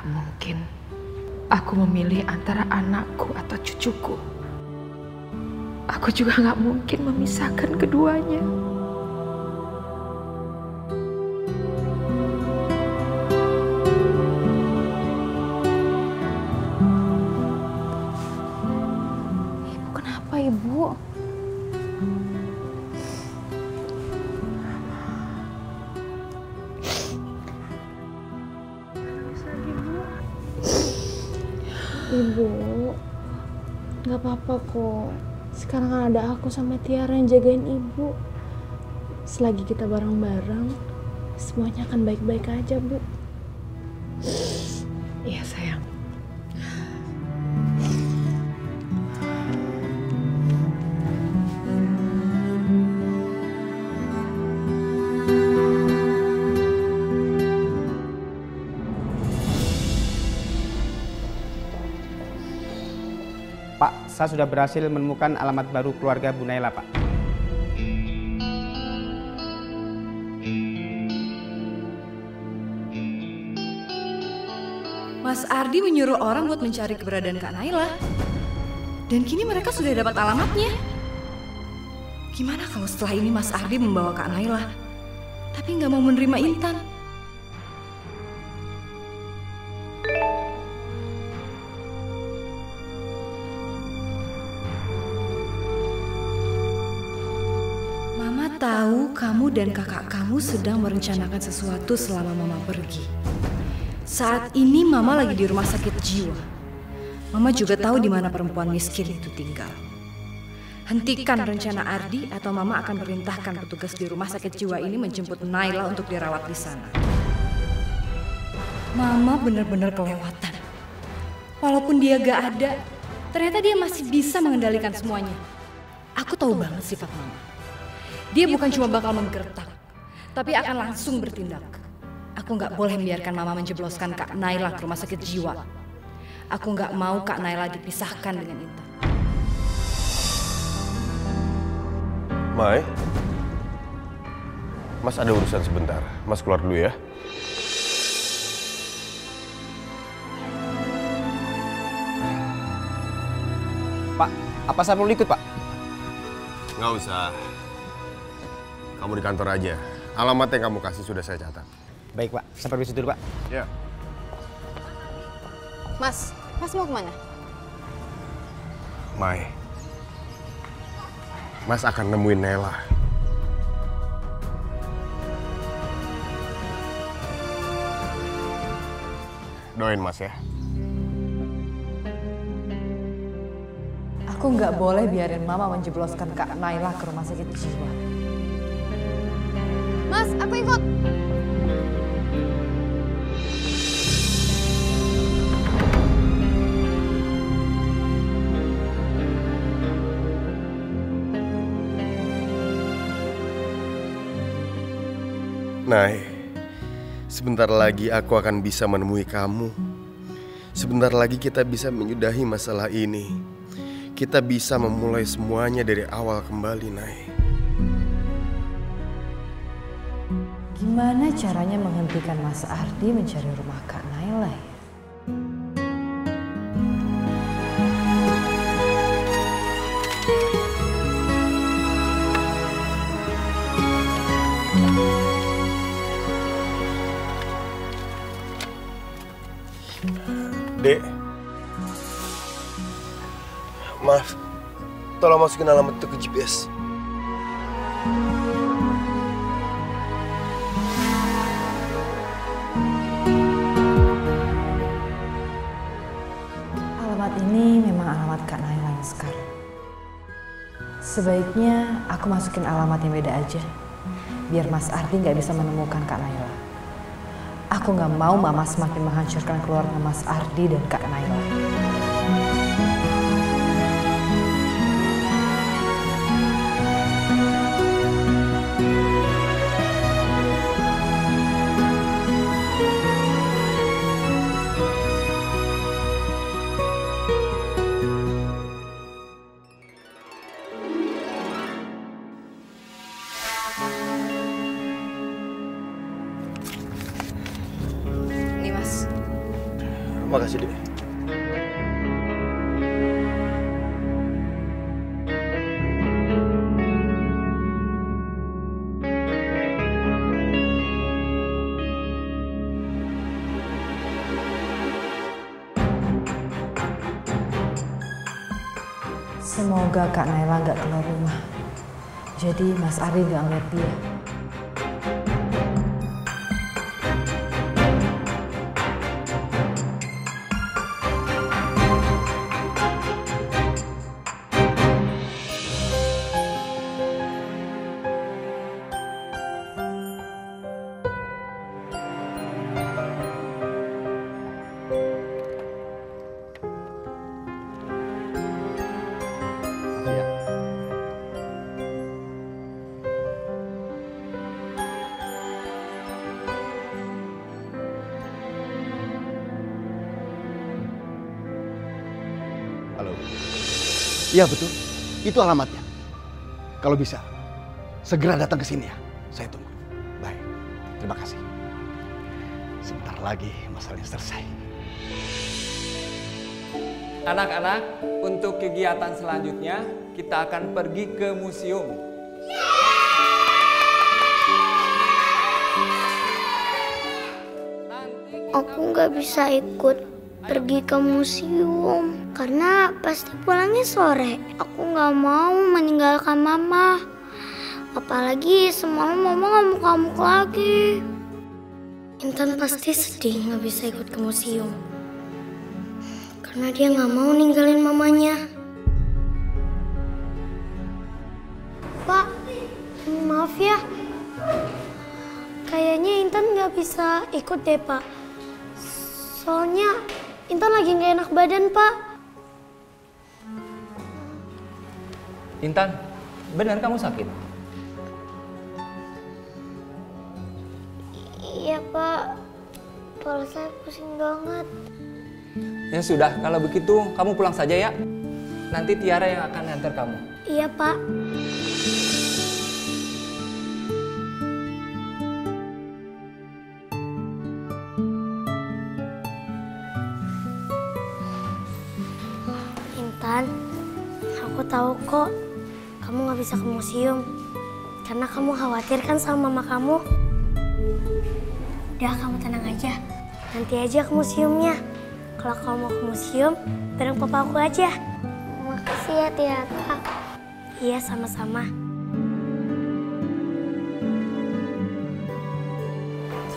Gak mungkin aku memilih antara anakku atau cucuku. Aku juga gak mungkin memisahkan keduanya. Ibu kenapa, Ibu? Ibu, gak apa-apa kok. Sekarang kan ada aku sama Tiara yang jagain Ibu. Selagi kita bareng-bareng, semuanya akan baik-baik aja, Bu. Iya sayang. Pak, saya sudah berhasil menemukan alamat baru keluarga Bu Naila, Pak. Mas Ardi menyuruh orang buat mencari keberadaan Kak Naila. Dan kini mereka sudah dapat alamatnya. Gimana kalau setelah ini Mas Ardi membawa Kak Naila, tapi nggak mau menerima Intan? Mama tahu kamu dan kakak kamu sedang merencanakan sesuatu selama Mama pergi. Saat ini Mama lagi di rumah sakit jiwa. Mama juga tahu di mana perempuan miskin itu tinggal. Hentikan rencana Ardi atau Mama akan perintahkan petugas di rumah sakit jiwa ini menjemput Naila untuk dirawat di sana. Mama benar-benar kelewatan. Walaupun dia gak ada, ternyata dia masih bisa mengendalikan semuanya. Aku tahu banget sifat Mama. Dia bukan cuma bakal menggertak, tapi akan langsung bertindak. Aku nggak boleh membiarkan Mama menjebloskan Kak Naila ke rumah sakit jiwa. Aku nggak mau Kak Naila dipisahkan dengan Intan. Mai, Mas ada urusan sebentar. Mas keluar dulu ya. Pak, apa saya perlu ikut, Pak? Nggak usah. Kamu di kantor aja. Alamat yang kamu kasih sudah saya catat. Baik, Pak. Saya permisi dulu, Pak. Ya. Mas mau kemana? Mai, Mas akan nemuin Naila. Doain Mas ya. Aku nggak boleh biarin Mama menjebloskan Kak Naila ke rumah sakit jiwa. Mas, aku ikut. Nay, sebentar lagi aku akan bisa menemui kamu. Sebentar lagi kita bisa menyudahi masalah ini. Kita bisa memulai semuanya dari awal kembali, Nay. Gimana caranya menghentikan Mas Ardi mencari rumah Kak Naila ya? Dek, maaf, tolong masukin alamat itu ke GPS. Alamat ini memang alamat Kak Naila yang sekarang. Sebaiknya aku masukin alamat yang beda aja, biar Mas Ardi nggak bisa menemukan Kak Naila. Aku nggak mau Mama semakin menghancurkan keluarga Mas Ardi dan Kak Naila. Makasih, Dek. Semoga Kak Naila nggak keluar rumah. Jadi Mas Ardi nggak ngeliat dia. Halo. Iya betul, itu alamatnya. Kalau bisa, segera datang ke sini ya. Saya tunggu. Baik, terima kasih. Sebentar lagi masalahnya selesai. Anak-anak, untuk kegiatan selanjutnya kita akan pergi ke museum. Aku nggak bisa ikut pergi ke museum karena pasti pulangnya sore. Aku nggak mau meninggalkan mama. Apalagi semalam mama ngamuk-ngamuk lagi. Intan pasti sedih nggak bisa ikut ke museum karena dia nggak mau ninggalin mamanya. Pak, maaf ya. Kayaknya Intan nggak bisa ikut deh, Pak. Soalnya Intan lagi nggak enak badan, Pak. Intan, benar kamu sakit? Iya, Pak. Kepala saya pusing banget. Ya sudah, kalau begitu kamu pulang saja ya. Nanti Tiara yang akan nganter kamu. Iya, Pak. Intan, aku tahu kok kamu nggak bisa ke museum karena kamu khawatir kan sama mama kamu. Udah, kamu tenang aja. Nanti aja ke museumnya. Kalau kamu mau ke museum, bareng papa aku aja. Makasih ya, Tiara. Iya, sama-sama.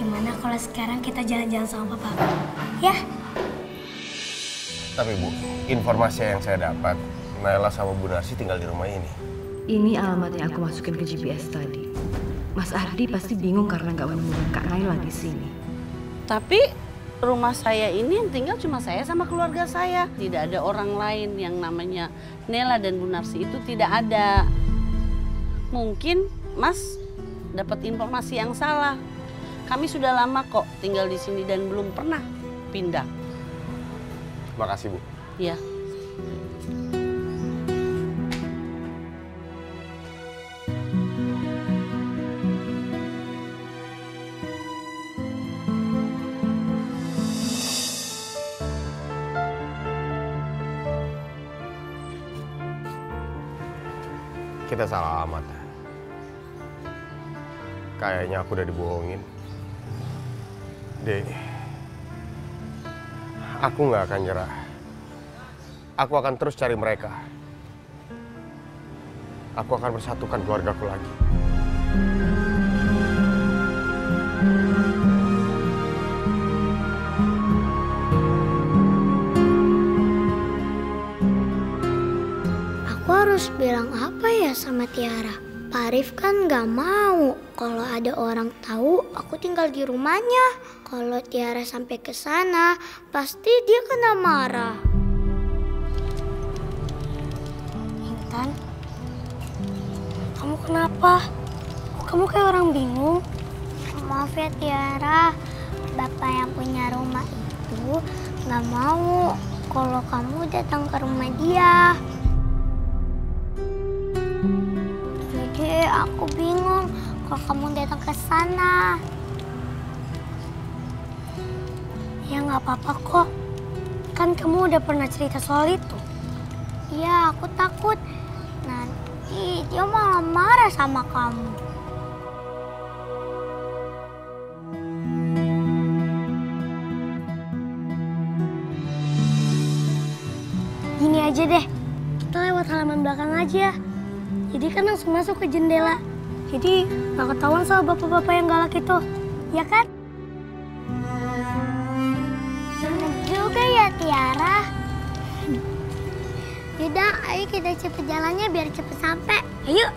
Gimana kalau sekarang kita jalan-jalan sama papa aku? Ya? Tapi Bu, informasi yang saya dapat, Naila sama Bu Narsi tinggal di rumah ini. Ini alamat yang aku masukin ke GPS tadi. Mas Ardi pasti bingung karena nggak menemukan Kak Naila di sini. Tapi rumah saya ini yang tinggal cuma saya sama keluarga saya. Tidak ada orang lain yang namanya Nela dan Bu Narsi itu tidak ada. Mungkin Mas dapat informasi yang salah. Kami sudah lama kok tinggal di sini dan belum pernah pindah. Makasih Bu. Ya. Kita salah alamat. Kayaknya aku udah dibohongin. Dek, aku nggak akan nyerah. Aku akan terus cari mereka. Aku akan bersatukan keluargaku lagi. Aku harus bilang apa ya sama Tiara? Pak Arif kan gak mau kalau ada orang tahu aku tinggal di rumahnya. Kalau Tiara sampai ke sana, pasti dia kena marah. Intan, kamu kenapa? Kamu kayak orang bingung. Maaf ya Tiara, Bapak yang punya rumah itu gak mau kalau kamu datang ke rumah dia. Jadi aku bingung kalau kamu datang ke sana. Ya nggak apa-apa kok. Kan kamu udah pernah cerita soal itu. Iya, aku takut nanti dia malah marah sama kamu. Gini aja deh, kita lewat halaman belakang aja. Jadi kan langsung masuk ke jendela. Jadi gak ketahuan sama bapak-bapak yang galak itu. Ya kan? Bener juga ya Tiara. Yaudah, ayo kita cepet jalannya biar cepet sampai. Ayo.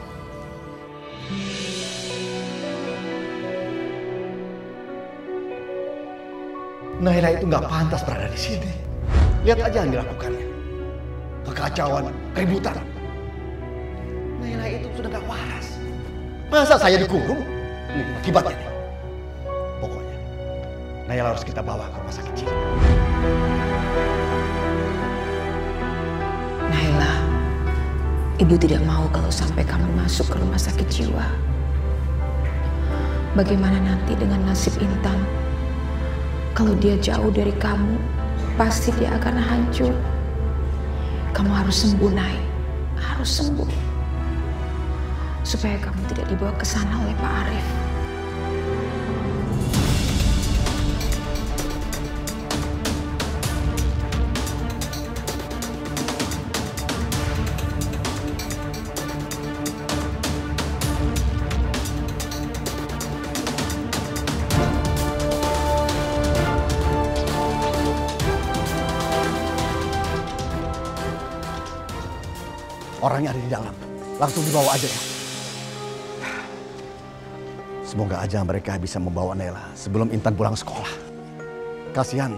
Naila itu nggak pantas berada di sini. Lihat aja yang dilakukannya. Kekacauan, keributan. Naila itu sudah nggak waras. Masa saya dikurung? Ini akibatnya nih. Pokoknya, Naila harus kita bawa ke rumah sakit jiwa. Naila, Ibu tidak mau kalau sampai kamu masuk ke rumah sakit jiwa. Bagaimana nanti dengan nasib Intan? Kalau dia jauh dari kamu, pasti dia akan hancur. Kamu harus sembuh, Nay. Harus sembuh. Supaya kamu tidak dibawa ke sana oleh Pak Arif. Orangnya ada di dalam. Langsung dibawa aja ya. Semoga aja mereka bisa membawa Naila sebelum Intan pulang sekolah. Kasihan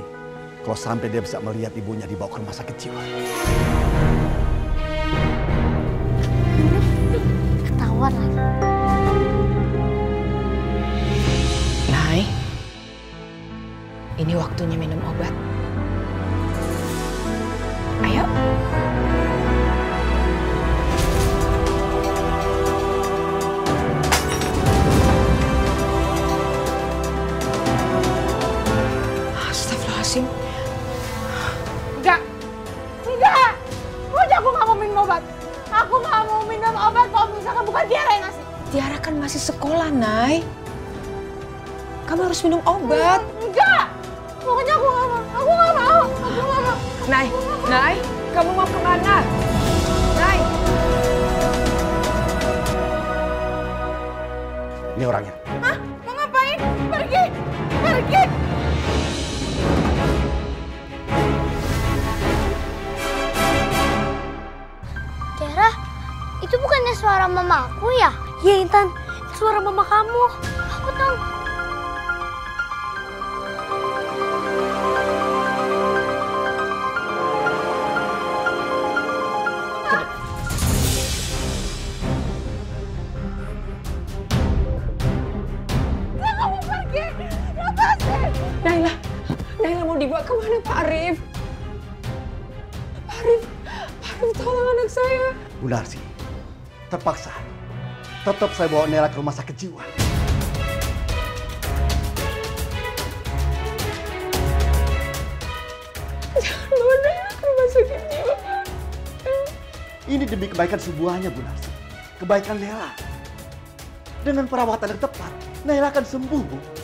kalau sampai dia bisa melihat ibunya dibawa ke rumah sakit jiwa. Ketahuan lagi. Nay, ini waktunya minum obat. Ayo. Astagfirullahaladzim. Enggak. Pokoknya aku nggak mau minum obat. Aku nggak mau minum obat kalau misalkan bukan Tiara yang ngasih. Tiara kan masih sekolah, Nay. Kamu harus minum obat. Enggak. Pokoknya aku nggak mau. Aku nggak mau. Aku nggak mau. Nay, kamu mau kemana? Nay. Ini orangnya. Hah? Mau ngapain? Pergi. Pergi. Tiara, itu bukannya suara mamaku ya? Iya Intan, suara mama kamu. Aku tahu. Kamu pergi. Lepasin. Naila mau dibawa kemana, Pak Arif? Pak Arif, tolong anak saya. Bu Narsi, terpaksa. Tetap saya bawa Naila ke rumah sakit jiwa. Jangan bawa Naila ke rumah sakit jiwa. Ini demi kebaikan semuanya, Bu Narsi. Kebaikan Naila. Dengan perawatan yang tepat, Naila akan sembuh, Bu.